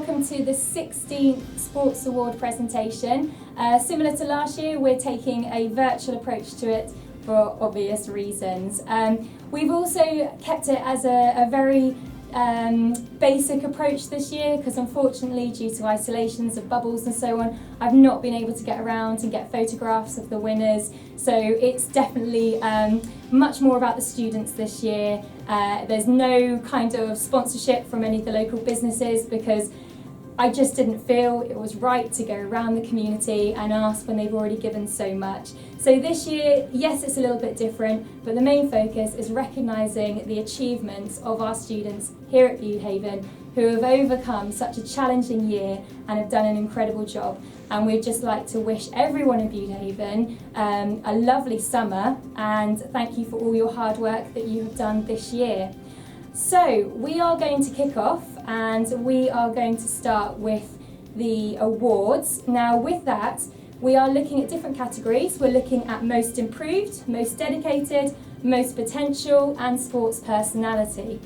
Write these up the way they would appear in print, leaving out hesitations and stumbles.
welcome to the 16th Sports Award presentation. Similar to last year, we're taking a virtual approach to it for obvious reasons. We've also kept it as a very basic approach this year because unfortunately, due to isolations of bubbles and so on, I've not been able to get around and get photographs of the winners. So it's definitely much more about the students this year. There's no kind of sponsorship from any of the local businesses because I just didn't feel it was right to go around the community and ask when they've already given so much. So this year, yes, it's a little bit different, but the main focus is recognising the achievements of our students here at Budehaven who have overcome such a challenging year and have done an incredible job. And we'd just like to wish everyone in Budehaven a lovely summer and thank you for all your hard work that you have done this year. So we are going to kick off and we are going to start with the awards. Now with that, we are looking at different categories. We're looking at most improved, most dedicated, most potential and sports personality.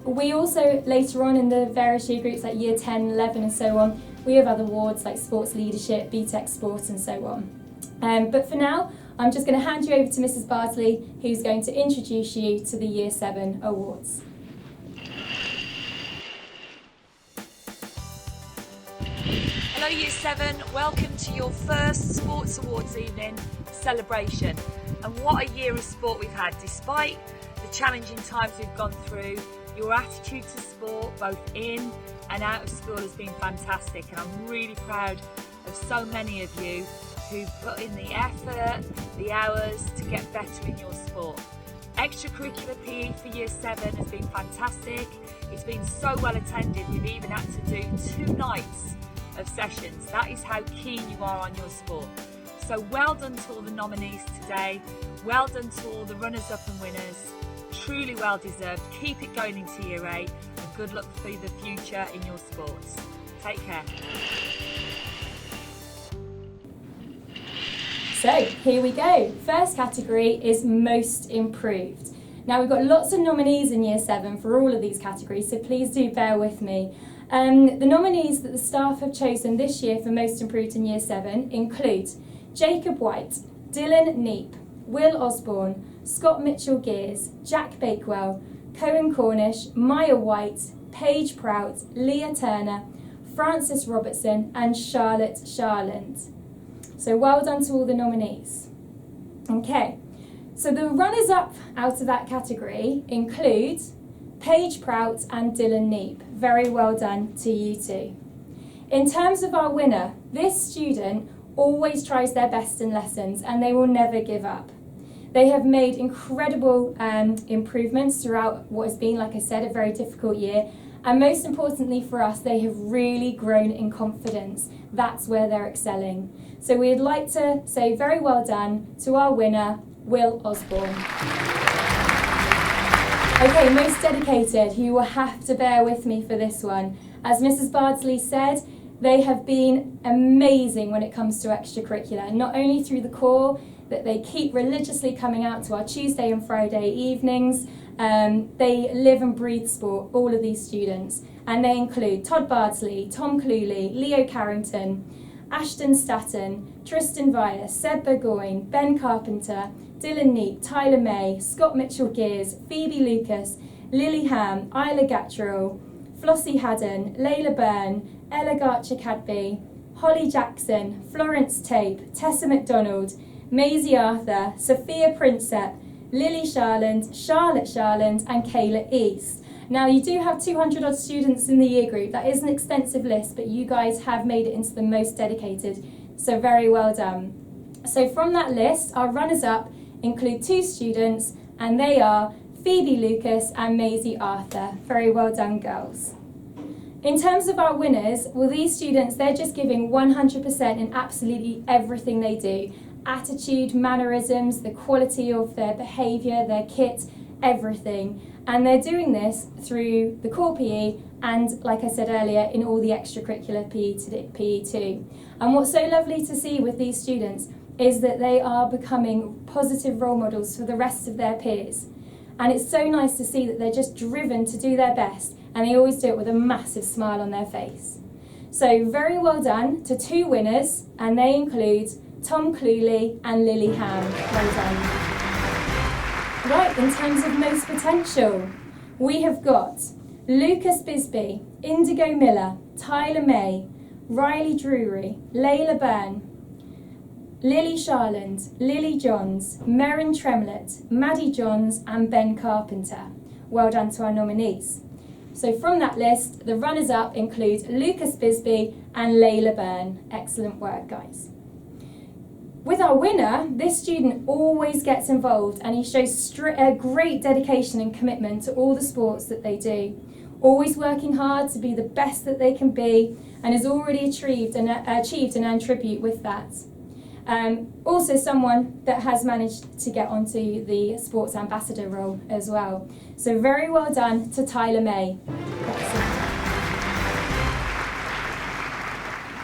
We also later on in the various year groups like year 10, 11 and so on, we have other awards like sports leadership, BTEC sport and so on. But for now, I'm just going to hand you over to Mrs Bardsley, who's going to introduce you to the Year 7 awards. Hello Year 7, welcome to your first Sports Awards evening celebration. And what a year of sport we've had. Despite the challenging times we've gone through, your attitude to sport, both in and out of school, has been fantastic. And I'm really proud of so many of you who've put in the effort, the hours to get better in your sport. Extracurricular PE for Year 7 has been fantastic. It's been so well attended, we've even had to do 2 nights of sessions. That is how keen you are on your sport. So well done to all the nominees today, well done to all the runners-up and winners, truly well deserved. Keep it going into Year 8 and good luck for the future in your sports. Take care. So here we go. First category is most improved. Now we've got lots of nominees in Year 7 for all of these categories, so please do bear with me. The nominees that the staff have chosen this year for most improved in Year 7 include Jacob White, Dylan Neep, Will Osborne, Scott Mitchell-Gears, Jack Bakewell, Cohen Cornish, Maya White, Paige Prout, Leah Turner, Francis Robertson and Charlotte Sharland. So well done to all the nominees. Okay, so the runners-up out of that category include Paige Prout and Dylan Neep. Very well done to you two. In terms of our winner, this student always tries their best in lessons and they will never give up. They have made incredible improvements throughout what has been, like I said, a very difficult year. And most importantly for us, they have really grown in confidence. That's where they're excelling. So we'd like to say very well done to our winner, Will Osborne. Okay, most dedicated, you will have to bear with me for this one. As Mrs Bardsley said, they have been amazing when it comes to extracurricular, not only through the core, that they keep religiously coming out to our Tuesday and Friday evenings. They live and breathe sport, all of these students, and they include Todd Bardsley, Tom Cluley, Leo Carrington, Ashton Statten, Tristan Vyas, Seb Burgoyne, Ben Carpenter, Dylan Neep, Tyler May, Scott Mitchell-Gears, Phoebe Lucas, Lily Ham, Isla Gattrell, Flossie Haddon, Layla Byrne, Ella Garcher-Cadby, Holly Jackson, Florence Tape, Tessa McDonald, Maisie Arthur, Sophia Prinsep, Lily Sharland, Charlotte Sharland and Kayla East. Now you do have 200 odd students in the year group. That is an extensive list, but you guys have made it into the most dedicated, so very well done. So from that list, our runners-up include 2 students and they are Phoebe Lucas and Maisie Arthur. Very well done, girls. In terms of our winners, well, these students, they're just giving 100% in absolutely everything they do. Attitude, mannerisms, the quality of their behaviour, their kit, everything. And they're doing this through the core PE and, like I said earlier, in all the extracurricular PE too. And what's so lovely to see with these students is that they are becoming positive role models for the rest of their peers. And it's so nice to see that they're just driven to do their best and they always do it with a massive smile on their face. So very well done to 2 winners, and they include Tom Cluley and Lily Ham. Well done. Right, in terms of most potential, we have got Lucas Bisbee, Indigo Miller, Tyler May, Riley Drury, Layla Byrne, Lily Sharland, Lily Johns, Merrin Tremlett, Maddie Johns and Ben Carpenter. Well done to our nominees. So from that list, the runners-up include Lucas Bisbee and Layla Byrne. Excellent work, guys. With our winner, this student always gets involved and he shows a great dedication and commitment to all the sports that they do. Always working hard to be the best that they can be, and has already achieved and earned tribute with that. Also someone that has managed to get onto the sports ambassador role as well. So very well done to Tyler May.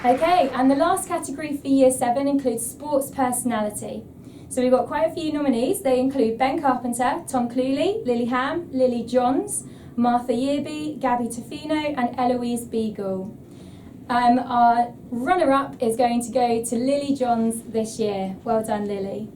Okay, and the last category for Year 7 includes sports personality. So we've got quite a few nominees. They include Ben Carpenter, Tom Cluley, Lily Ham, Lily Johns, Martha Yearby, Gabby Tofino and Eloise Beagle. Our runner-up is going to go to Lily Johns this year. Well done, Lily.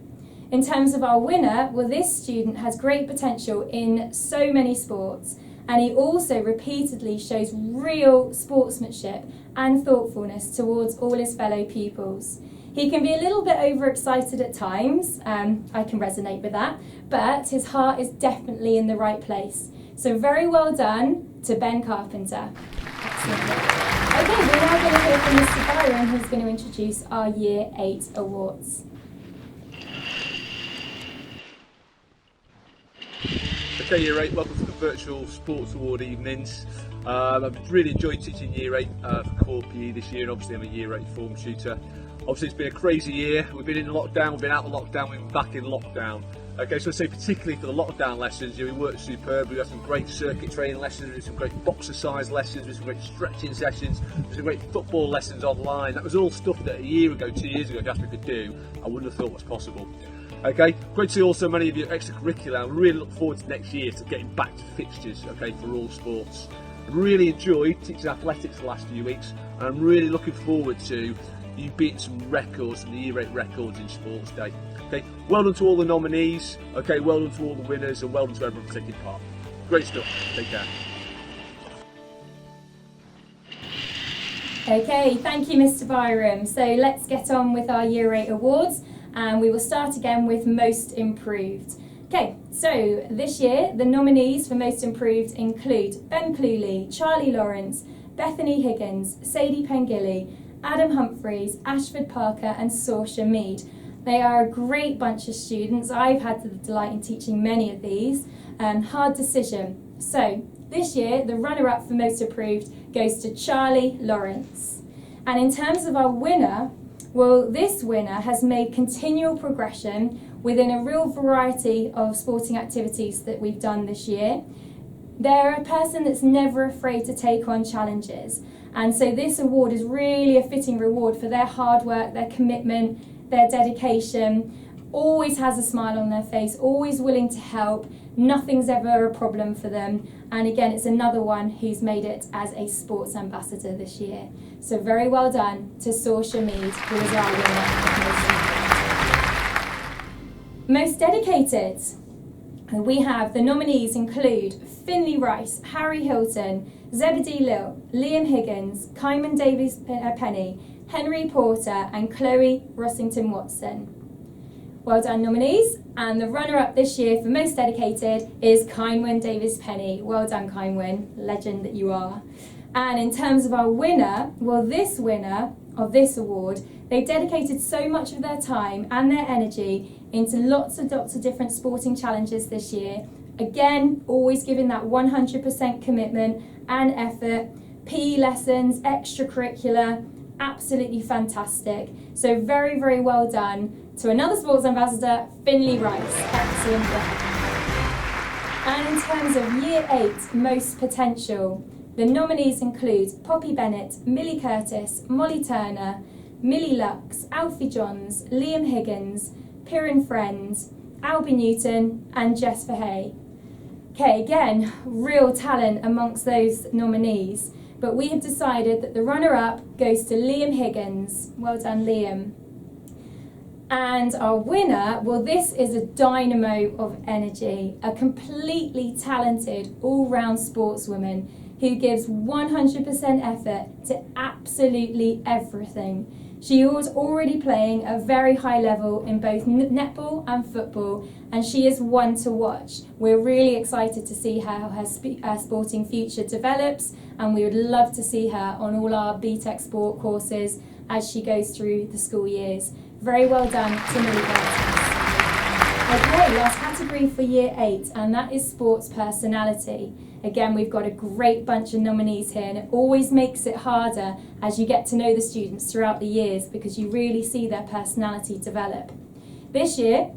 In terms of our winner, well, this student has great potential in so many sports, and he also repeatedly shows real sportsmanship and thoughtfulness towards all his fellow pupils. He can be a little bit overexcited at times, I can resonate with that, but his heart is definitely in the right place. So very well done to Ben Carpenter. Excellent. Okay, we're now going to hear from Mr Byron, who's going to introduce our Year 8 awards. Okay, Year 8, welcome to the virtual sports award evenings. I've really enjoyed teaching Year 8 for core PE this year, and obviously I'm a Year 8 form tutor. Obviously it's been a crazy year. We've been in lockdown, we've been out of lockdown, we've been back in lockdown. Okay, so I'd say particularly for the lockdown lessons, we worked superb. We had some great circuit training lessons, we did some great boxercise lessons, we did some great stretching sessions, we did some great football lessons online. That was all stuff that a year ago, 2 years ago, if you asked me to do, I wouldn't have thought was possible. Okay, great to see also many of you extracurricular. I really look forward to next year to getting back to fixtures, okay, for all sports. I've really enjoyed teaching athletics the last few weeks, and I'm really looking forward to you beating some records, some Year 8 records in Sports Day. Okay, well done to all the nominees, okay, well done to all the winners, and well done to everyone for taking part. Great stuff, take care. Okay, thank you Mr Byram. So let's get on with our Year 8 awards, and we will start again with Most Improved. Okay, so this year the nominees for Most Improved include Ben Cluley, Charlie Lawrence, Bethany Higgins, Sadie Pengilly, Adam Humphreys, Ashford Parker and Saoirse Mead. They are a great bunch of students. I've had the delight in teaching many of these. Hard decision. So this year the runner-up for Most Improved goes to Charlie Lawrence. And in terms of our winner, well, this winner has made continual progression within a real variety of sporting activities that we've done this year. They're a person that's never afraid to take on challenges, and so this award is really a fitting reward for their hard work, their commitment, their dedication. Always has a smile on their face, always willing to help, nothing's ever a problem for them, and again it's another one who's made it as a sports ambassador this year. So very well done to Saoirse Mead, who is our winner. Most dedicated. We have the nominees include Finley Rice, Harry Hilton, Zebedee Lill, Liam Higgins, Kyman Davies Penny, Henry Porter and Chloe Rossington Watson. Well done nominees, and the runner-up this year for Most Dedicated is Kynwyn Davies Penny. Well done Kynwyn, legend that you are. And in terms of our winner, well, this winner of this award, they dedicated so much of their time and their energy into lots of different sporting challenges this year. Again, always giving that 100% commitment and effort. PE lessons, extracurricular, absolutely fantastic. So very, very well done to another sports ambassador, Finley Rice. Excellent work. And in terms of Year 8 Most Potential, the nominees include Poppy Bennett, Millie Curtis, Molly Turner, Millie Lux, Alfie Johns, Liam Higgins, Piran Friends, Albie Newton and Jess Verhey. Okay, again, real talent amongst those nominees, but we have decided that the runner-up goes to Liam Higgins. Well done, Liam. And our winner, well, this is a dynamo of energy, a completely talented all-round sportswoman who gives 100% effort to absolutely everything. She was already playing at a very high level in both netball and football, and she is one to watch. We're really excited to see how her sporting future develops, and we would love to see her on all our BTEC sport courses as she goes through the school years. Very well done to Millie Curtis. Okay, last category for year 8, and that is sports personality. Again, we've got a great bunch of nominees here, and it always makes it harder as you get to know the students throughout the years because you really see their personality develop. This year,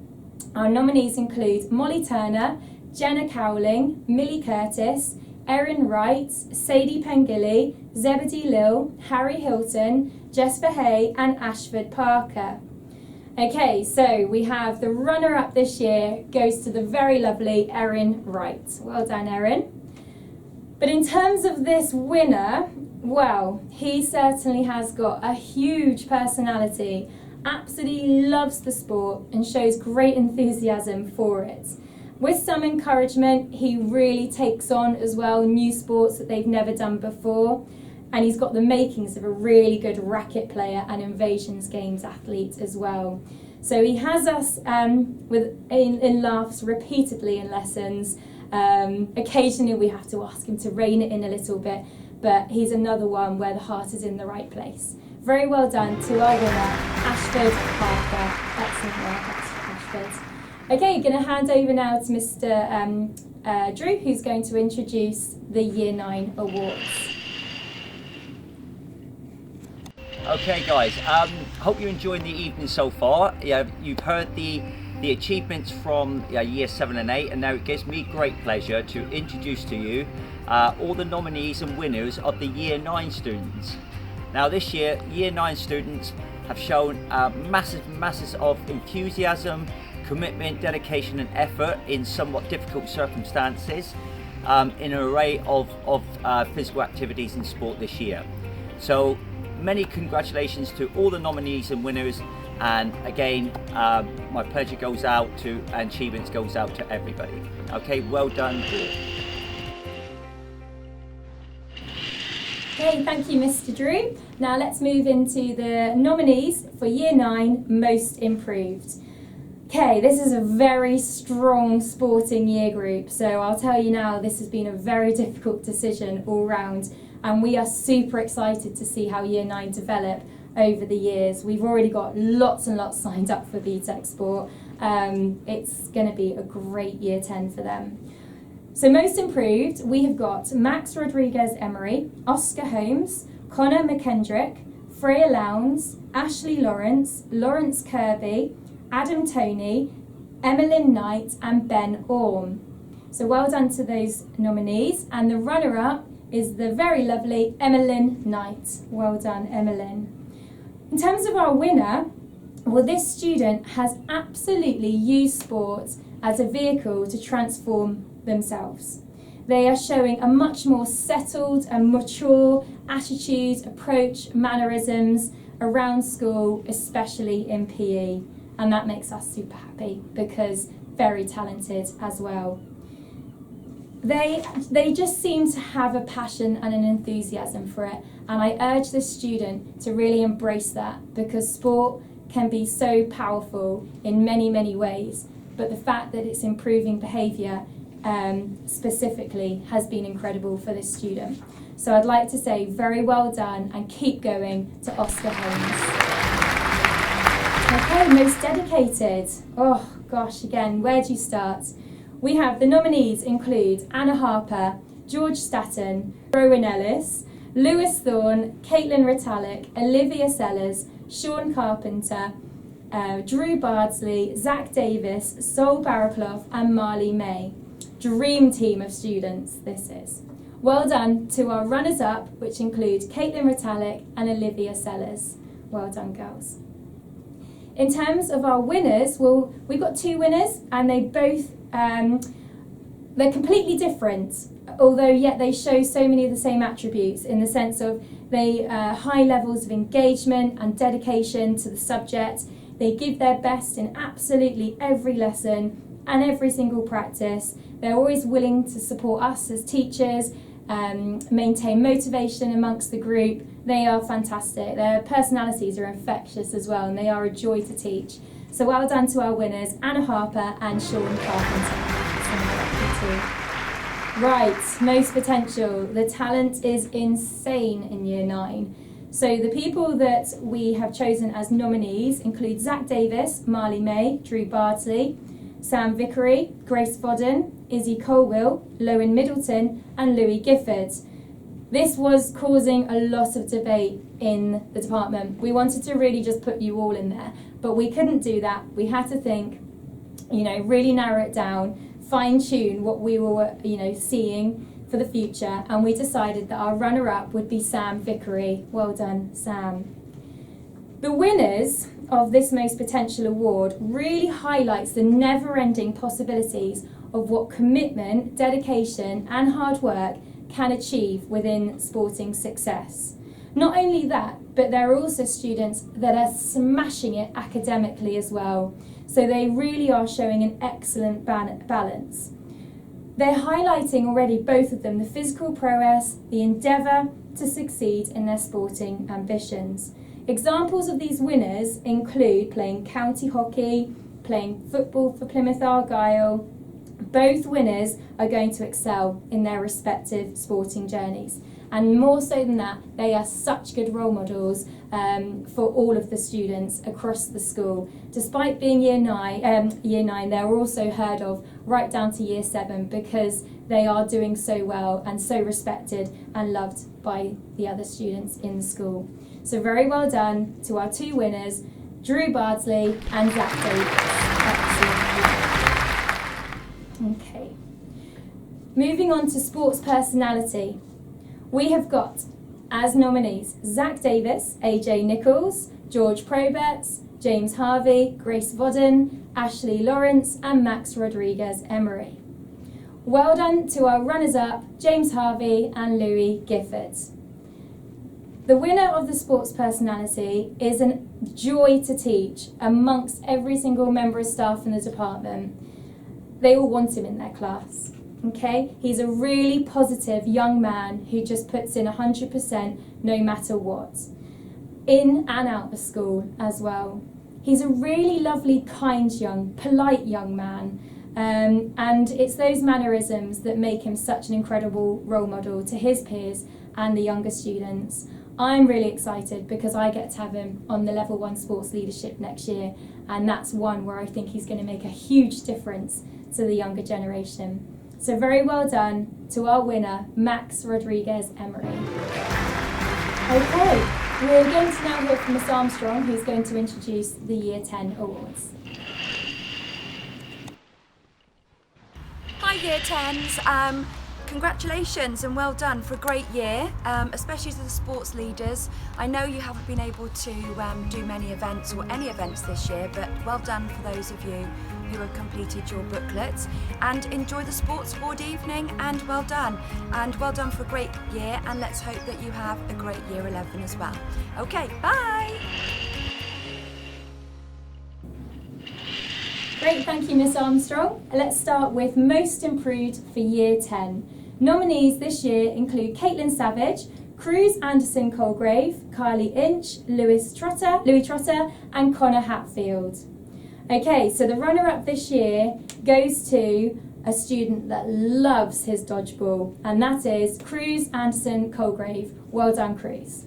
our nominees include Molly Turner, Jenna Cowling, Millie Curtis, Erin Wright, Sadie Pengilly, Zebedee Lill, Harry Hilton, Jesper Hay and Ashford Parker. Okay, so we have the runner-up this year goes to the very lovely Erin Wright. Well done, Erin. But in terms of this winner, well, he certainly has got a huge personality, absolutely loves the sport and shows great enthusiasm for it. With some encouragement, he really takes on as well new sports that they've never done before. And he's got the makings of a really good racket player and invasions games athlete as well. So he has us in laughs repeatedly in lessons. Occasionally we have to ask him to rein it in a little bit, but he's another one where the heart is in the right place. Very well done to our winner, Ashford Parker. Excellent work, Ashford. Okay, going to hand over now to Mr. Drew, who's going to introduce the Year 9 awards. Okay guys, hope you're enjoying the evening so far. You've heard the achievements from year 7 and 8, and now it gives me great pleasure to introduce to you all the nominees and winners of the year 9 students. Now this year, year 9 students have shown masses of enthusiasm, commitment, dedication and effort in somewhat difficult circumstances in an array of physical activities in sport this year. So many congratulations to all the nominees and winners, and again my pleasure goes out to and achievements goes out to everybody. Okay, well done. Okay, thank you Mr. Drew. Now let's move into the nominees for Year 9 Most Improved. Okay, this is a very strong sporting year group, so I'll tell you now this has been a very difficult decision all round. And we are super excited to see how Year 9 develop over the years. We've already got lots and lots signed up for BTEC Sport. It's going to be a great Year 10 for them. So most improved, we have got Max Rodriguez Emery, Oscar Holmes, Connor McKendrick, Freya Lowndes, Ashley Lawrence, Lawrence Kirby, Adam Toney, Emmeline Knight and Ben Orme. So well done to those nominees, and the runner-up is the very lovely Emmeline Knight. Well done, Emmeline. In terms of our winner, well, this student has absolutely used sport as a vehicle to transform themselves. They are showing a much more settled and mature attitude, approach, mannerisms around school, especially in PE. And that makes us super happy because very talented as well. They just seem to have a passion and an enthusiasm for it, and I urge this student to really embrace that, because sport can be so powerful in many ways, but the fact that it's improving behaviour specifically has been incredible for this student. So I'd like to say very well done and keep going to Oscar Holmes. Okay, most dedicated. Oh gosh, again, where do you start? We have the nominees include Anna Harper, George Staton, Rowan Ellis, Lewis Thorne, Caitlin Ritalik, Olivia Sellers, Sean Carpenter, Drew Bardsley, Zach Davis, Sol Barraclough and Marley May. Dream team of students this is. Well done to our runners-up, which include Caitlin Ritalik and Olivia Sellers. Well done, girls. In terms of our winners, well, we've got 2 winners, and they both They're completely different, although yet they show so many of the same attributes in the sense of they high levels of engagement and dedication to the subject. They give their best in absolutely every lesson and every single practice. They're always willing to support us as teachers, maintain motivation amongst the group. They are fantastic. Their personalities are infectious as well, and they are a joy to teach. So well done to our winners, Anna Harper and Sean Carpenter. Right, most potential. The talent is insane in Year 9. So the people that we have chosen as nominees include Zach Davis, Marley May, Drew Bardsley, Sam Vickery, Grace Vodden, Izzy Colwill, Lowen Middleton and Louis Gifford. This was causing a lot of debate in the department. We wanted to really just put you all in there, but we couldn't do that. We had to think, really narrow it down, fine-tune what we were, seeing for the future, and we decided that our runner-up would be Sam Vickery. Well done, Sam. The winners of this Most Potential Award really highlights the never-ending possibilities of what commitment, dedication and hard work can achieve within sporting success. Not only that, but there are also students that are smashing it academically as well. So they really are showing an excellent balance. They're highlighting already, both of them, the physical prowess, the endeavour to succeed in their sporting ambitions. Examples of these winners include playing county hockey, playing football for Plymouth Argyle. Both winners are going to excel in their respective sporting journeys. And more so than that, they are such good role models for all of the students across the school. Despite being year 9, they're also heard of right down to Year 7 because they are doing so well and so respected and loved by the other students in the school. So very well done to our two winners, Drew Bardsley and Zach Davis. Okay. Moving on to sports personality. We have got as nominees Zach Davis, AJ Nichols, George Proberts, James Harvey, Grace Vodden, Ashley Lawrence and Max Rodriguez Emery. Well done to our runners-up, James Harvey and Louis Gifford. The winner of the sports personality is a joy to teach amongst every single member of staff in the department. They all want him in their class. Okay, he's a really positive young man who just puts in 100% no matter what, in and out of school as well. He's a really lovely, kind, polite young man, and it's those mannerisms that make him such an incredible role model to his peers and the younger students. I'm really excited because I get to have him on the Level 1 Sports Leadership next year, and that's one where I think he's going to make a huge difference to the younger generation. So very well done to our winner, Max Rodriguez Emery. Okay, we're going to now hear from Miss Armstrong, who's going to introduce the Year 10 awards. Hi Year 10s, congratulations and well done for a great year, especially to the sports leaders. I know you haven't been able to do many events or any events this year, but well done for those of you who have completed your booklets, and enjoy the sports board evening, and well done for a great year, and let's hope that you have a great Year 11 as well. Okay, bye! Great, thank you Miss Armstrong. Let's start with Most Improved for Year 10. Nominees this year include Caitlin Savage, Cruz Anderson Colgrave, Kylie Inch, Louis Trotter and Connor Hatfield. Okay, so the runner-up this year goes to a student that loves his dodgeball, and that is Cruz Anderson Colgrave. Well done, Cruz.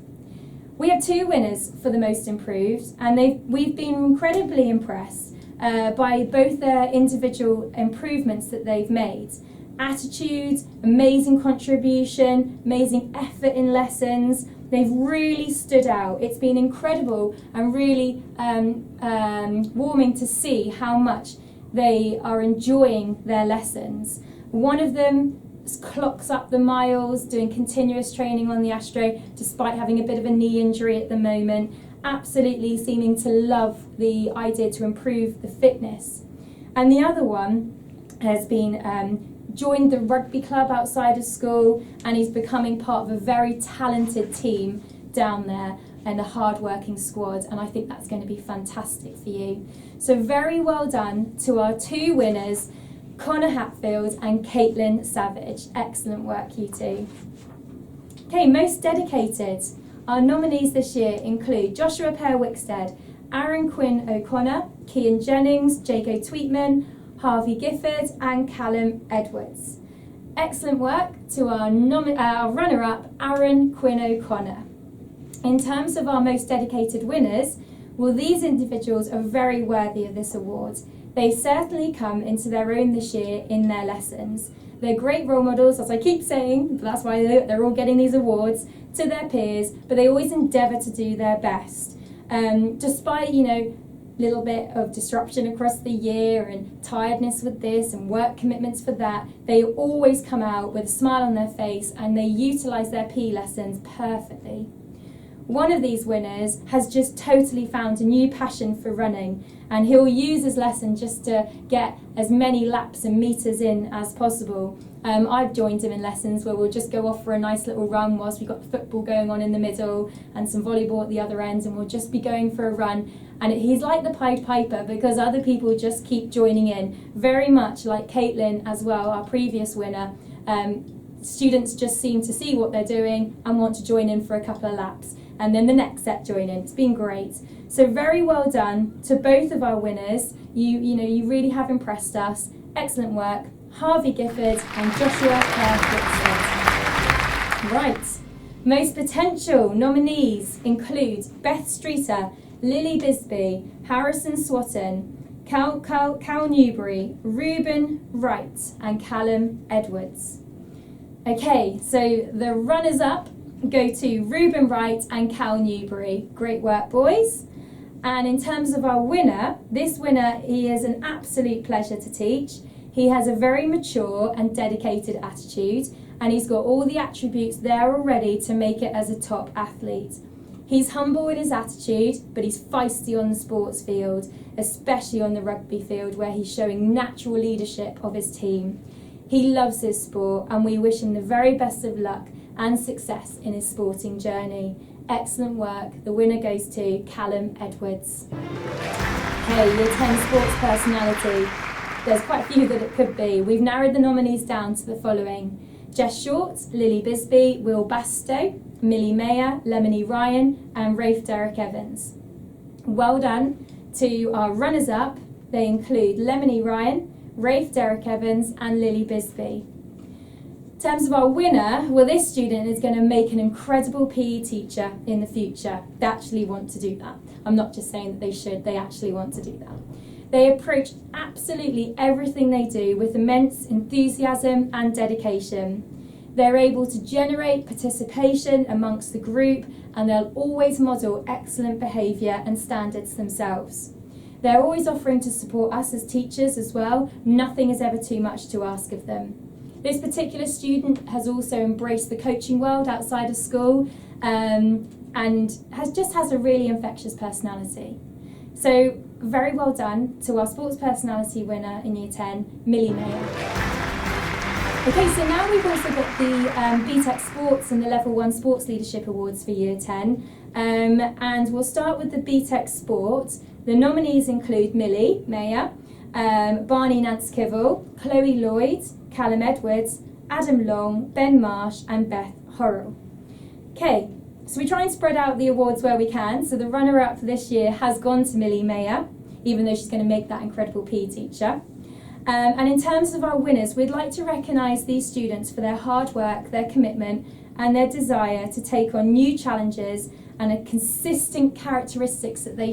We have two winners for the Most Improved, and we've been incredibly impressed by both their individual improvements that they've made. Attitude, amazing contribution, amazing effort in lessons. They've really stood out. It's been incredible and really warming to see how much they are enjoying their lessons. One of them clocks up the miles, doing continuous training on the Astro despite having a bit of a knee injury at the moment, absolutely seeming to love the idea to improve the fitness. And the other one has been joined the rugby club outside of school, and he's becoming part of a very talented team down there and a hard-working squad, and I think that's going to be fantastic for you. So very well done to our 2 winners, Connor Hatfield and Caitlin Savage. Excellent work, you two. Okay, most dedicated. Our nominees this year include Joshua Pear-Wickstead, Aaron Quinn O'Connor, Kian Jennings, Jago Tweetman, Harvey Gifford and Callum Edwards. Excellent work to our runner-up, Aaron Quinn O'Connor. In terms of our most dedicated winners, well, these individuals are very worthy of this award. They certainly come into their own this year in their lessons. They're great role models, as I keep saying, that's why they're all getting these awards, to their peers, but they always endeavour to do their best. Despite, little bit of disruption across the year and tiredness with this and work commitments for that, they always come out with a smile on their face and they utilise their PE lessons perfectly. One of these winners has just totally found a new passion for running, and he'll use his lesson just to get as many laps and metres in as possible. I've joined him in lessons where we'll just go off for a nice little run whilst we've got the football going on in the middle and some volleyball at the other end, and we'll just be going for a run. And he's like the Pied Piper because other people just keep joining in, very much like Caitlin as well, our previous winner. Students just seem to see what they're doing and want to join in for a couple of laps, and then the next set join in. It's been great. So very well done to both of our winners. You really have impressed us. Excellent work, Harvey Gifford and Joshua Pear-Wickstead. Right, most potential nominees include Beth Streeter, Lily Bisbee, Harrison Swatton, Cal Newbury, Reuben Wright and Callum Edwards. Okay, so the runners-up go to Reuben Wright and Cal Newbury. Great work, boys. And in terms of our winner, this winner, he is an absolute pleasure to teach. He has a very mature and dedicated attitude, and he's got all the attributes there already to make it as a top athlete. He's humble in his attitude, but he's feisty on the sports field, especially on the rugby field where he's showing natural leadership of his team. He loves his sport, and we wish him the very best of luck and success in his sporting journey. Excellent work. The winner goes to Callum Edwards. Hey, Year 10 sports personality. There's quite a few that it could be. We've narrowed the nominees down to the following: Jess Short, Lily Bisbee, Will Bastow, Millie Mayer, Lemony Ryan and Rafe Derek Evans. Well done to our runners-up. They include Lemony Ryan, Rafe Derek Evans and Lily Bisbee. In terms of our winner, well, this student is going to make an incredible PE teacher in the future. They actually want to do that. I'm not just saying that they should, they actually want to do that. They approach absolutely everything they do with immense enthusiasm and dedication. They're able to generate participation amongst the group, and they'll always model excellent behaviour and standards themselves. They're always offering to support us as teachers as well. Nothing is ever too much to ask of them. This particular student has also embraced the coaching world outside of school and has a really infectious personality. So very well done to our sports personality winner in Year 10, Millie Mayer. Okay, so now we've also got the BTEC Sports and the Level 1 Sports Leadership Awards for Year 10. And we'll start with the BTEC Sports. The nominees include Millie Mayer, Barney Nance Kivell, Chloe Lloyd, Callum Edwards, Adam Long, Ben Marsh and Beth Horrell. Okay, so we try and spread out the awards where we can. So the runner-up for this year has gone to Millie Mayer, even though she's going to make that incredible PE teacher. And in terms of our winners, we'd like to recognise these students for their hard work, their commitment and their desire to take on new challenges and a consistent characteristics that they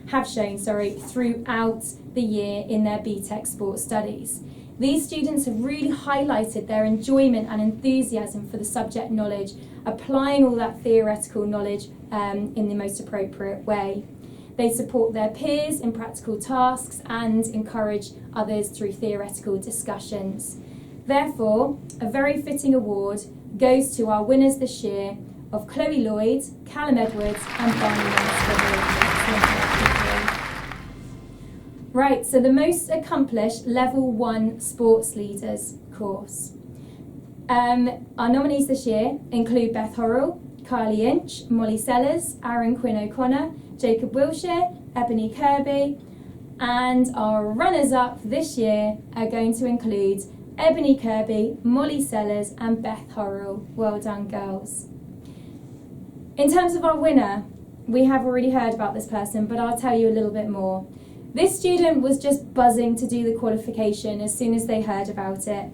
have shown throughout the year in their BTEC sports studies. These students have really highlighted their enjoyment and enthusiasm for the subject knowledge, applying all that theoretical knowledge in the most appropriate way. They support their peers in practical tasks and encourage others through theoretical discussions. Therefore, a very fitting award goes to our winners this year of Chloe Lloyd, Callum Edwards and Barney Nance Kivell. Right, so the most accomplished Level 1 Sports Leaders course. Our nominees this year include Beth Horrell, Carly Inch, Molly Sellers, Aaron Quinn O'Connor, Jacob Wilshire, Ebony Kirby, and our runners-up this year are going to include Ebony Kirby, Molly Sellers and Beth Horrell. Well done, girls. In terms of our winner, we have already heard about this person, but I'll tell you a little bit more. This student was just buzzing to do the qualification as soon as they heard about it.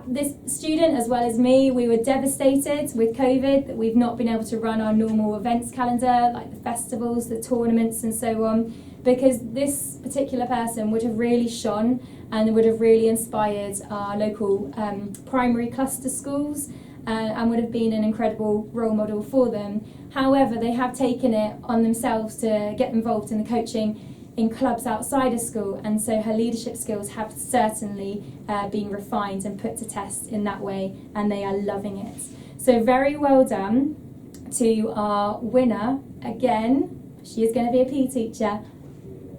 This student, as well as me, we were devastated with COVID that we've not been able to run our normal events calendar, like the festivals, the tournaments and so on, because this particular person would have really shone and would have really inspired our local primary cluster schools and would have been an incredible role model for them. However, they have taken it on themselves to get involved in the coaching in clubs outside of school, and so her leadership skills have certainly been refined and put to test in that way, and they are loving it. So very well done to our winner. Again, she is going to be a PE teacher,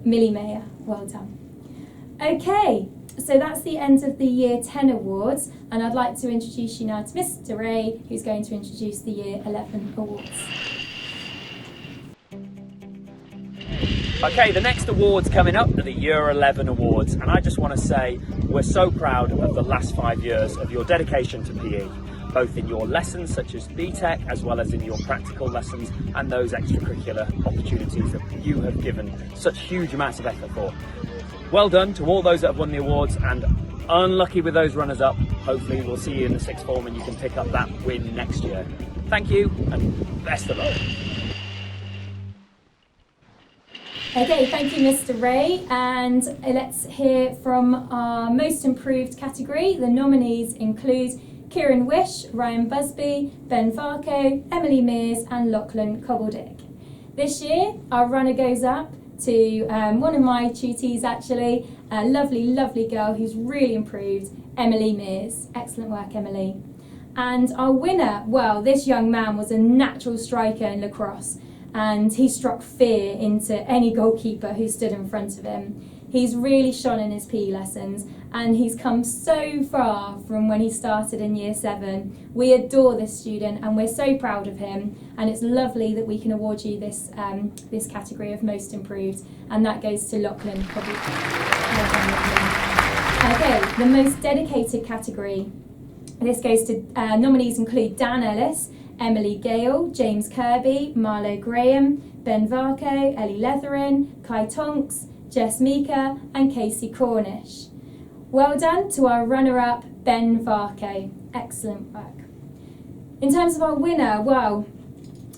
Millie Mayer. Well done. Okay, so that's the end of the Year 10 awards, and I'd like to introduce you now to Mr. Ray, who's going to introduce the Year 11 awards. Okay, the next awards coming up are the Year 11 awards, and I just want to say we're so proud of the last 5 years of your dedication to PE, both in your lessons such as BTEC as well as in your practical lessons and those extracurricular opportunities that you have given such huge amounts of effort for. Well done to all those that have won the awards, and unlucky with those runners-up. Hopefully we'll see you in the sixth form and you can pick up that win next year. Thank you and best of luck. Okay, thank you, Mr. Ray, and let's hear from our most improved category. The nominees include Kieran Wish, Ryan Busby, Ben Varco, Emily Mears and Lachlan Cobbledick. This year, our runner goes up to one of my tutees actually, a lovely girl who's really improved, Emily Mears. Excellent work, Emily. And our winner, well, this young man was a natural striker in lacrosse, and he struck fear into any goalkeeper who stood in front of him. He's really shone in his PE lessons, and he's come so far from when he started in Year 7. We adore this student and we're so proud of him, and it's lovely that we can award you this this category of most improved, and that goes to Lachlan. Okay, the most dedicated category. This goes to nominees include Dan Ellis, Emily Gale, James Kirby, Marlo Graham, Ben Varco, Ellie Letherin, Kai Tonks, Jess Meeker and Casey Cornish. Well done to our runner-up, Ben Varco. Excellent work. In terms of our winner, well,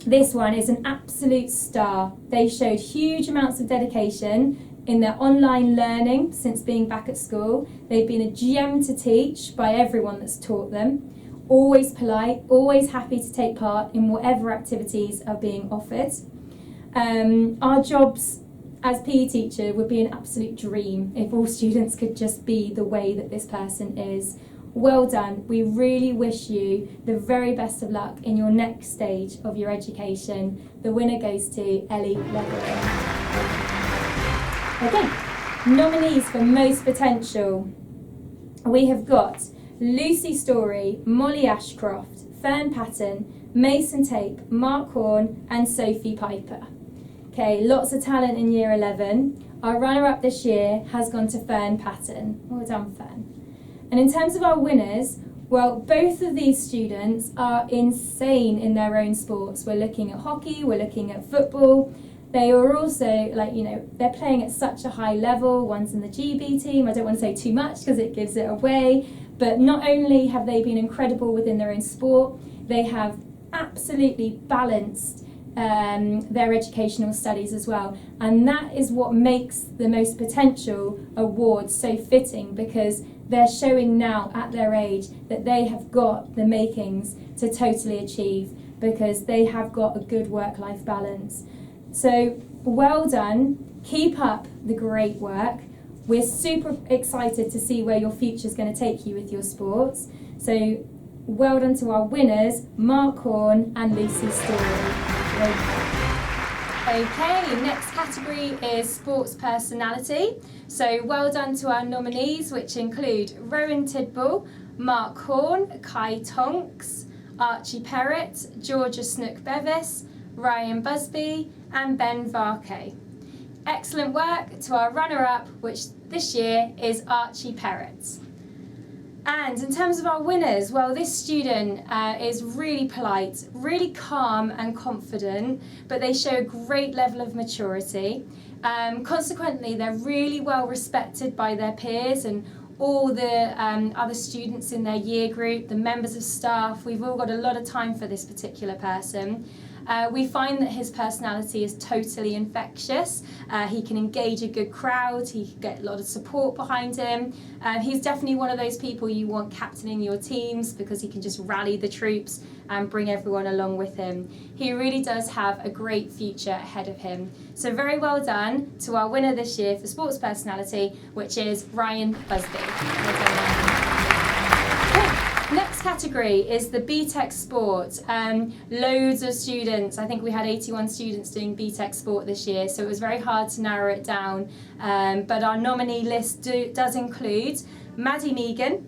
this one is an absolute star. They showed huge amounts of dedication in their online learning since being back at school. They've been a gem to teach by everyone that's taught them. Always polite, always happy to take part in whatever activities are being offered. Our jobs as PE teacher would be an absolute dream if all students could just be the way that this person is. Well done. We really wish you the very best of luck in your next stage of your education. The winner goes to Ellie Letherin. Okay, nominees for most potential. We have got Lucy Story, Molly Ashcroft, Fern Patton, Mason Tape, Mark Horn and Sophie Piper. Okay, lots of talent in Year 11. Our runner-up this year has gone to Fern Patton. Well done, Fern. And in terms of our winners, well, both of these students are insane in their own sports. We're looking at hockey, we're looking at football. They are also, like, you know, they're playing at such a high level. One's in the GB team. I don't want to say too much because it gives it away. But not only have they been incredible within their own sport, they have absolutely balanced their educational studies as well. And that is what makes the Most Potential Award so fitting, because they're showing now at their age that they have got the makings to totally achieve, because they have got a good work-life balance. So well done, keep up the great work. We're super excited to see where your future is going to take you with your sports. So well done to our winners, Mark Horn and Lucy Story. Okay, next category is sports personality. So well done to our nominees, which include Rowan Tidball, Mark Horn, Kai Tonks, Archie Perrott, Georgia Snook-Bevis, Ryan Busby and Ben Varkey. Excellent work to our runner-up, which this year is Archie Perrott. And in terms of our winners, well, this student is really polite, really calm and confident, but they show a great level of maturity. Consequently, they're really well respected by their peers and all the other students in their year group, the members of staff. We've all got a lot of time for this particular person. We find that his personality is totally infectious. He can engage a good crowd, he can get a lot of support behind him. He's definitely one of those people you want captaining your teams because he can just rally the troops and bring everyone along with him. He really does have a great future ahead of him. So very well done to our winner this year for sports personality, which is Ryan Busby. Well done, Ryan. Next category is the BTEC sport. Loads of students, I think we had 81 students doing BTEC sport this year, so it was very hard to narrow it down. But our nominee list does include Maddie Megan,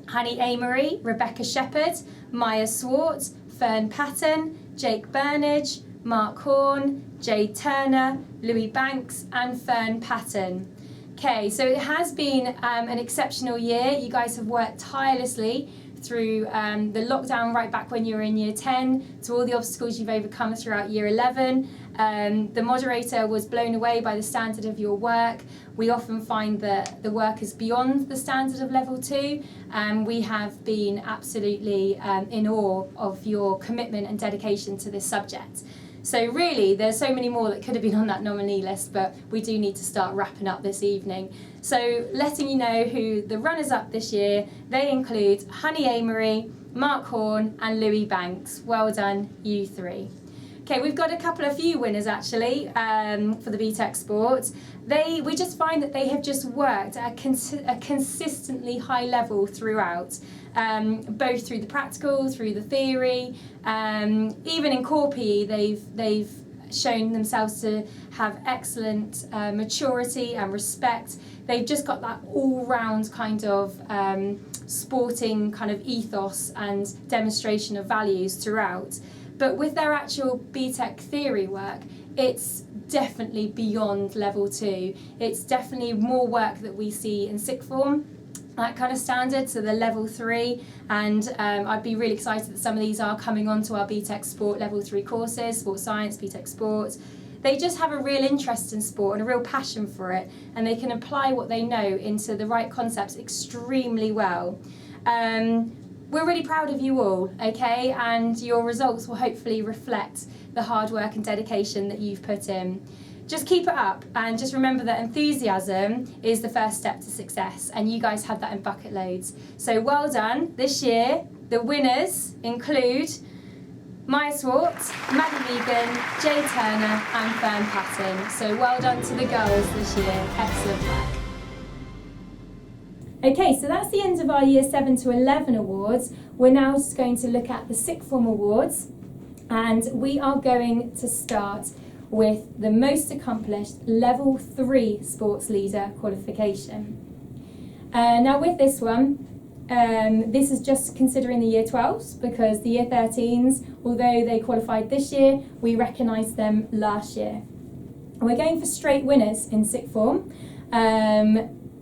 Honey Amory, Rebecca Shepherd, Maya Swart, Fern Patton, Jake Burnage, Mark Horn, Jade Turner, Louis Banks and Fern Patton. Okay, so it has been an exceptional year. You guys have worked tirelessly through the lockdown right back when you were in year 10 to all the obstacles you've overcome throughout year 11. The moderator was blown away by the standard of your work. We often find that the work is beyond the standard of level 2 and we have been absolutely in awe of your commitment and dedication to this subject. So really, there's so many more that could have been on that nominee list, but we do need to start wrapping up this evening. So letting you know who the runners-up this year, they include Honey Amory, Mark Horn and Louis Banks. Well done, you three. Okay, we've got a few winners actually for the BTEC sport. We just find that they have just worked at a consistently high level throughout, both through the practical, through the theory, even in core PE they've shown themselves to have excellent maturity and respect. They've just got that all-round kind of sporting kind of ethos and demonstration of values throughout. But with their actual BTEC theory work, it's definitely beyond level 2. It's definitely more work that we see in sixth form, that kind of standard, so the level 3. And I'd be really excited that some of these are coming onto our BTEC sport level 3 courses, sports science, BTEC sports. They just have a real interest in sport and a real passion for it, and they can apply what they know into the right concepts extremely well. We're really proud of you all, okay, and your results will hopefully reflect the hard work and dedication that you've put in. Just keep it up and just remember that enthusiasm is the first step to success, and you guys have that in bucket loads. So well done. This year, the winners include Maya Swart, Maddie Megan, Jay Turner and Fern Patton. So well done to the girls this year. Excellent work. Okay, so that's the end of our Year 7 to 11 awards. We're now just going to look at the sixth form awards, and we are going to start with the most accomplished Level 3 Sports Leader qualification. Now with this one, this is just considering the Year 12s, because the Year 13s, although they qualified this year, we recognised them last year. And we're going for straight winners in sixth form.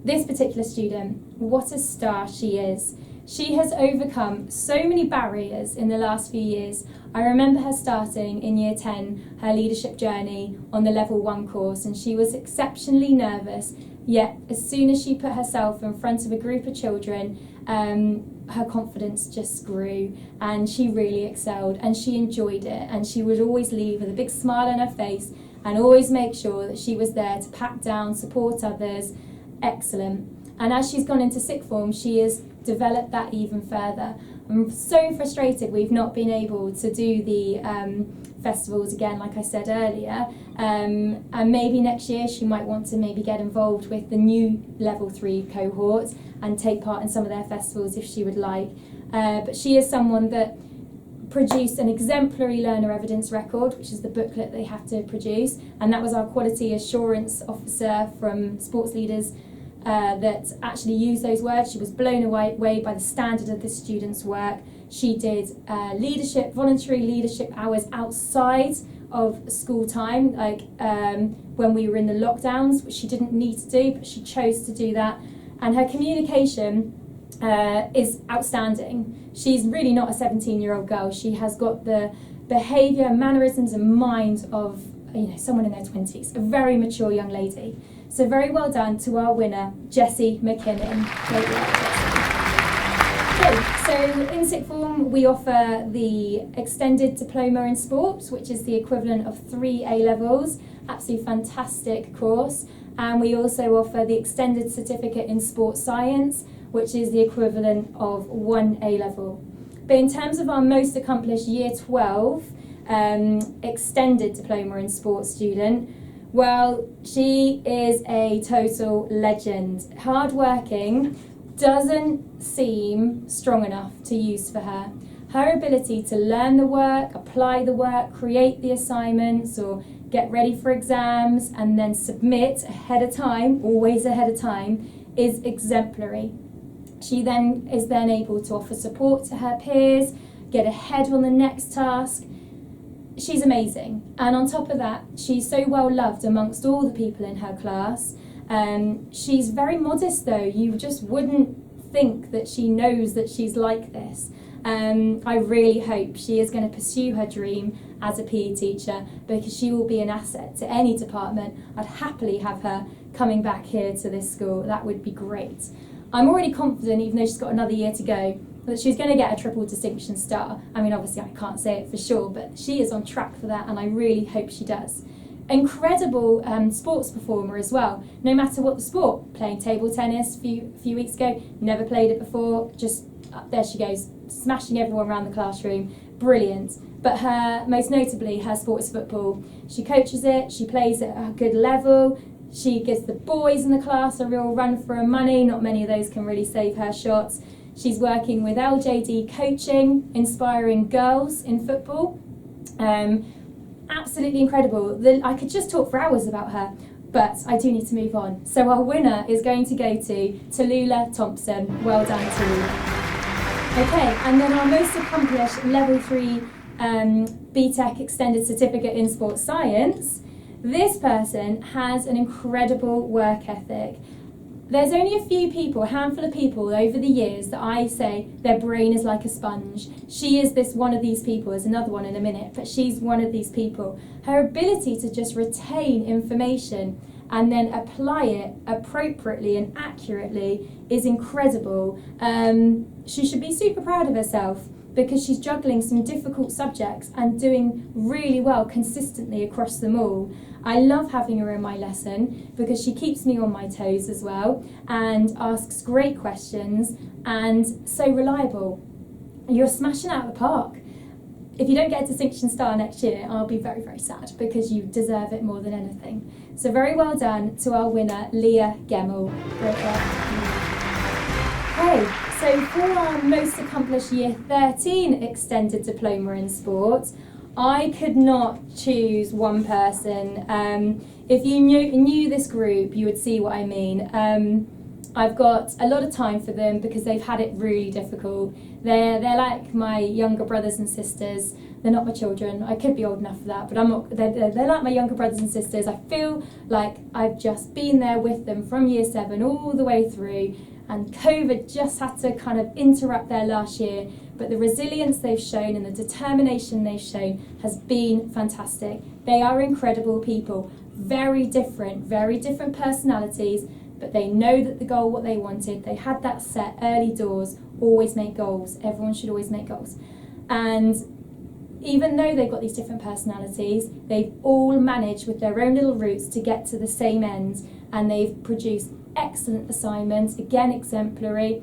This particular student, what a star she is. She has overcome so many barriers in the last few years. I remember her starting in Year 10, her leadership journey on the Level 1 course, and she was exceptionally nervous, yet as soon as she put herself in front of a group of children, her confidence just grew and she really excelled and she enjoyed it, and she would always leave with a big smile on her face and always make sure that she was there to pack down, support others. Excellent. And as she's gone into sixth form, she has developed that even further. I'm so frustrated we've not been able to do the festivals again, like I said earlier, and maybe next year she might want to maybe get involved with the new Level 3 cohort and take part in some of their festivals if she would like. But she is someone that produced an exemplary learner evidence record, which is the booklet they have to produce, and that was our quality assurance officer from Sports Leaders that actually used those words. She was blown away by the standard of the students' work. She did voluntary leadership hours outside of school time, like when we were in the lockdowns, which she didn't need to do, but she chose to do that. And her communication is outstanding. She's really not a 17-year-old girl. She has got the behaviour, mannerisms and mind of someone in their 20s, a very mature young lady. So very well done to our winner, Jessie McKinnon. Okay, so in sixth form we offer the extended diploma in sports, which is the equivalent of 3 A-levels, absolutely fantastic course. And we also offer the extended certificate in sports science, which is the equivalent of 1 A-level. But in terms of our most accomplished Year 12 extended diploma in sports student, well, she is a total legend. Hardworking doesn't seem strong enough to use for her. Her ability to learn the work, apply the work, create the assignments or get ready for exams and then submit ahead of time, always ahead of time, is exemplary. She then is able to offer support to her peers, get ahead on the next task. She's amazing. And on top of that, she's so well loved amongst all the people in her class. She's very modest though. You just wouldn't think that she knows that she's like this. I really hope she is going to pursue her dream as a PE teacher, because she will be an asset to any department. I'd happily have her coming back here to this school. That would be great. I'm already confident, even though she's got another year to go, that she's going to get a triple distinction star. I mean, obviously I can't say it for sure, but she is on track for that, and I really hope she does. Incredible sports performer as well, no matter what the sport. Playing table tennis a few weeks ago, never played it before, just there she goes, smashing everyone around the classroom, brilliant. But most notably, her sport is football. She coaches it, she plays at a good level, she gives the boys in the class a real run for her money. Not many of those can really save her shots. She's working with LJD coaching, inspiring girls in football. Absolutely incredible. I could just talk for hours about her, but I do need to move on. So our winner is going to go to Tallulah Thompson. Well done, Tallulah. Okay, and then our most accomplished Level 3 BTEC Extended Certificate in Sports Science. This person has an incredible work ethic. There's only a handful of people over the years that I say their brain is like a sponge. She is one of these people. There's another one in a minute, but she's one of these people. Her ability to just retain information and then apply it appropriately and accurately is incredible. She should be super proud of herself, because she's juggling some difficult subjects and doing really well consistently across them all. I love having her in my lesson because she keeps me on my toes as well and asks great questions and so reliable. You're smashing out of the park. If you don't get a distinction star next year, I'll be very, very sad, because you deserve it more than anything. So very well done to our winner, Leah Gemmell. Okay, so for our most accomplished Year 13 extended diploma in sports, I could not choose one person. If you knew this group, you would see what I mean. I've got a lot of time for them because they've had it really difficult. They're like my younger brothers and sisters. They're not my children. I could be old enough for that, but I'm not. They're like my younger brothers and sisters. I feel like I've just been there with them from Year 7 all the way through, and COVID just had to kind of interrupt their last year. But the resilience they've shown and the determination they've shown has been fantastic. They are incredible people, very different personalities, but they know that the goal, what they wanted, they had that set early doors, always make goals. Everyone should always make goals. And even though they've got these different personalities, they've all managed with their own little routes to get to the same end, and they've produced excellent assignments, again exemplary.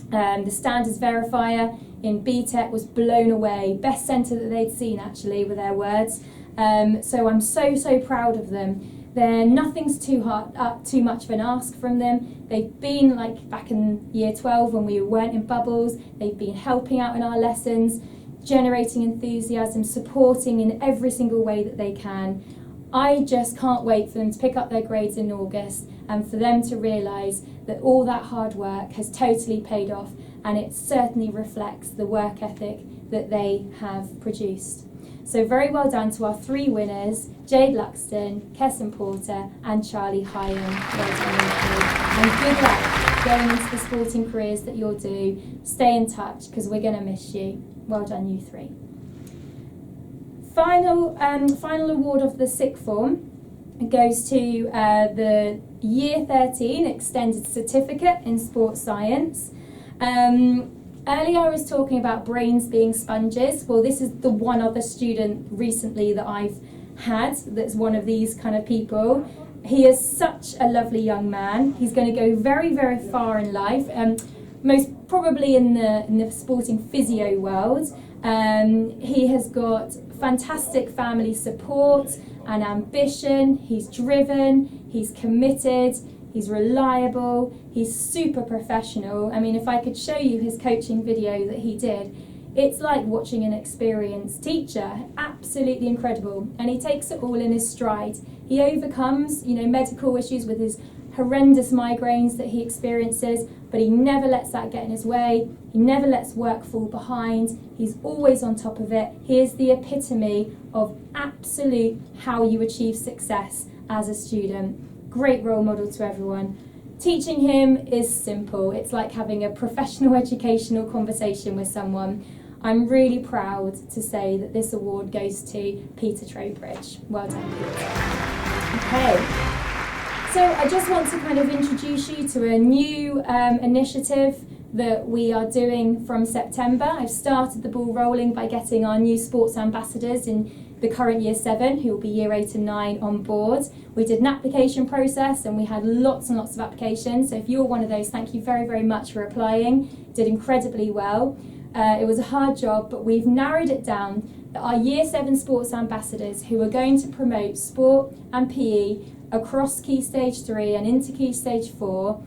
The standards verifier in BTEC was blown away, best centre that they'd seen actually, with their words. So I'm so proud of them. Nothing's too much of an ask from them. They've been, like back in Year 12 when we weren't in bubbles, they've been helping out in our lessons. generating enthusiasm, supporting in every single way that they can. I just can't wait for them to pick up their grades in August and for them to realise that all that hard work has totally paid off, and it certainly reflects the work ethic that they have produced. So very well done to our 3 winners, Jade Luxton, Kesson Porter and Charlie Hyam. Well done, you 3. And good luck going into the sporting careers that you'll do. Stay in touch because we're going to miss you. Well done, you 3. Final award of the sixth form goes to the Year 13 Extended Certificate in Sports Science. Earlier I was talking about brains being sponges. Well, this is the one other student recently that I've had that's one of these kind of people. He is such a lovely young man. He's going to go very, very far in life, most probably in the sporting physio world. He has got fantastic family support and ambition. He's driven, he's committed, he's reliable, he's super professional. I mean, if I could show you his coaching video that he did, it's like watching an experienced teacher. Absolutely incredible. And he takes it all in his stride. He overcomes, medical issues with his horrendous migraines that he experiences, but he never lets that get in his way. He never lets work fall behind. He's always on top of it. He is the epitome of absolute how you achieve success as a student. Great role model to everyone. Teaching him is simple. It's like having a professional educational conversation with someone. I'm really proud to say that this award goes to Peter Trowbridge. Well done, Peter. Okay. So I just want to kind of introduce you to a new initiative that we are doing from September. I've started the ball rolling by getting our new sports ambassadors in the current Year 7, who will be Year 8 and 9, on board. We did an application process and we had lots and lots of applications. So if you're one of those, thank you very, very much for applying. Did incredibly well. It was a hard job, but we've narrowed it down that our Year 7 sports ambassadors, who are going to promote sport and PE across Key Stage 3 and into Key Stage 4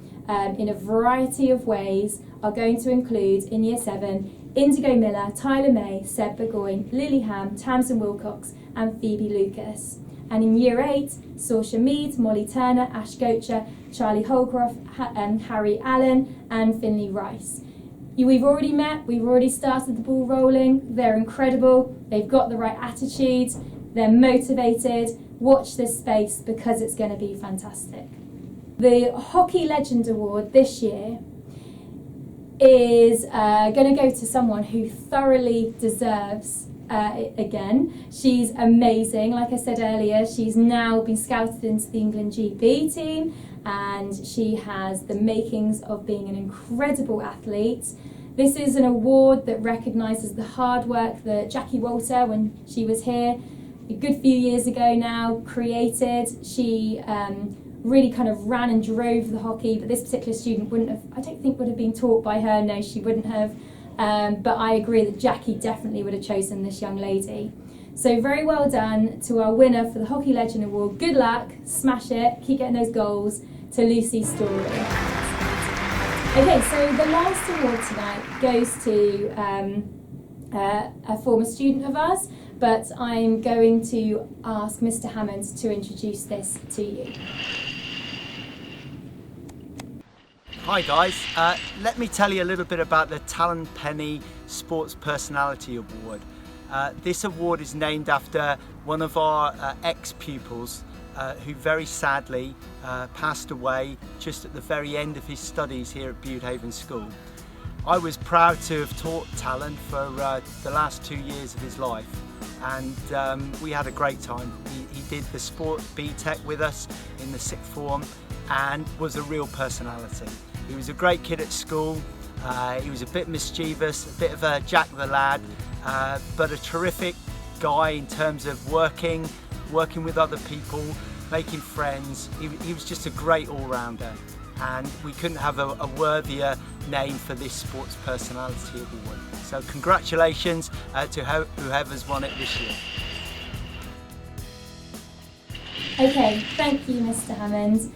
in a variety of ways, are going to include in Year 7 Indigo Miller, Tyler May, Seb Burgoyne, Lily Ham, Tamsin Wilcox and Phoebe Lucas. And in Year 8, Saoirse Mead, Molly Turner, Ash Gocher, Charlie Holcroft, Harry Allen and Finley Rice. We've already met, we've already started the ball rolling. They're incredible, they've got the right attitude, they're motivated. Watch this space because it's going to be fantastic. The Hockey Legend Award this year is going to go to someone who thoroughly deserves it again. She's amazing. Like I said earlier, she's now been scouted into the England GB team and she has the makings of being an incredible athlete. This is an award that recognises the hard work that Jackie Walter, when she was here a good few years ago now, created. She really kind of ran and drove the hockey, but this particular student wouldn't have, I don't think would have been taught by her. No, she wouldn't have. But I agree that Jackie definitely would have chosen this young lady. So very well done to our winner for the Hockey Legend Award. Good luck, smash it, keep getting those goals, to Lucy Story. Okay, so the last award tonight goes to a former student of ours, but I'm going to ask Mr. Hammond to introduce this to you. Hi guys, let me tell you a little bit about the Talan Penny Sports Personality Award. This award is named after one of our ex-pupils who very sadly passed away just at the very end of his studies here at Budehaven School. I was proud to have taught Talan for the last 2 years of his life, and we had a great time. He did the sport BTEC with us in the sixth form and was a real personality. He was a great kid at school. He was a bit mischievous, a bit of a Jack the Lad, but a terrific guy in terms of working with other people, making friends. He was just a great all-rounder, and we couldn't have a worthier name for this Sports Personality Award. So congratulations to whoever's won it this year. Okay, thank you, Mr. Hammond.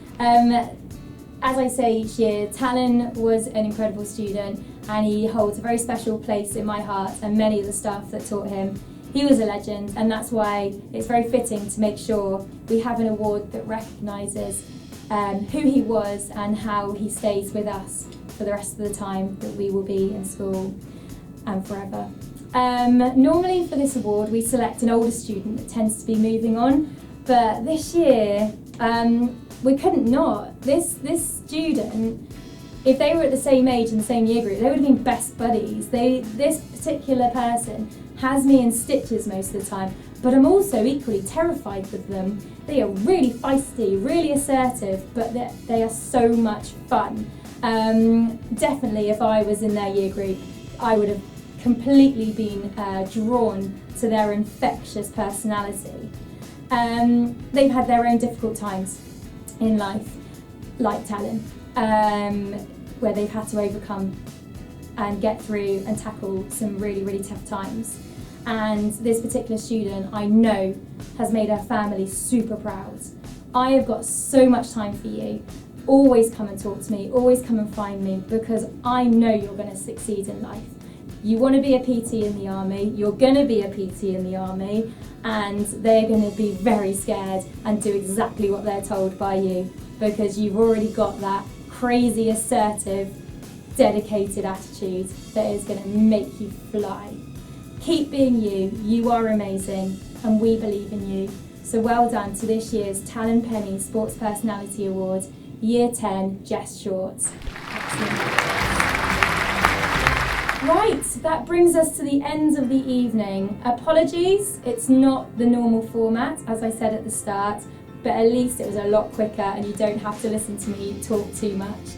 As I say each year, Talan was an incredible student, and he holds a very special place in my heart and many of the staff that taught him. He was a legend, and that's why it's very fitting to make sure we have an award that recognises who he was and how he stays with us for the rest of the time that we will be in school and forever. Normally for this award we select an older student that tends to be moving on, but this year we couldn't not. This student, if they were at the same age in the same year group, they would have been best buddies. This particular person has me in stitches most of the time, but I'm also equally terrified with them. They are really feisty, really assertive, but they are so much fun. Definitely if I was in their year group, I would have completely been drawn to their infectious personality. They've had their own difficult times in life, like Talan, where they've had to overcome and get through and tackle some really, really tough times. And this particular student, I know, has made her family super proud. I have got so much time for you. Always come and talk to me, always come and find me, because I know you're going to succeed in life. You want to be a PT in the army, you're going to be a PT in the army, and they're going to be very scared and do exactly what they're told by you, because you've already got that crazy, assertive, dedicated attitude that is going to make you fly. Keep being you, you are amazing, and we believe in you. So well done to this year's Talan Penny Sports Personality Award, Year 10, Jess Short. Right, that brings us to the end of the evening. Apologies, it's not the normal format, as I said at the start, but at least it was a lot quicker and you don't have to listen to me talk too much.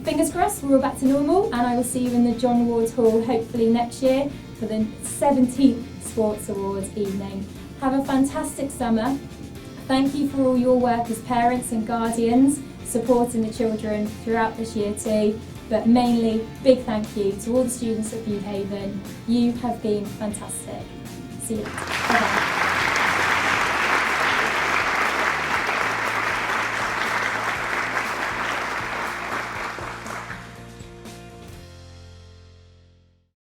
Fingers crossed, we're all back to normal, and I will see you in the John Ward Hall hopefully next year for the 17th Sports Awards evening. Have a fantastic summer. Thank you for all your work as parents and guardians, supporting the children throughout this year too, but mainly big thank you to all the students at Budehaven. You have been fantastic. See you later. Bye-bye.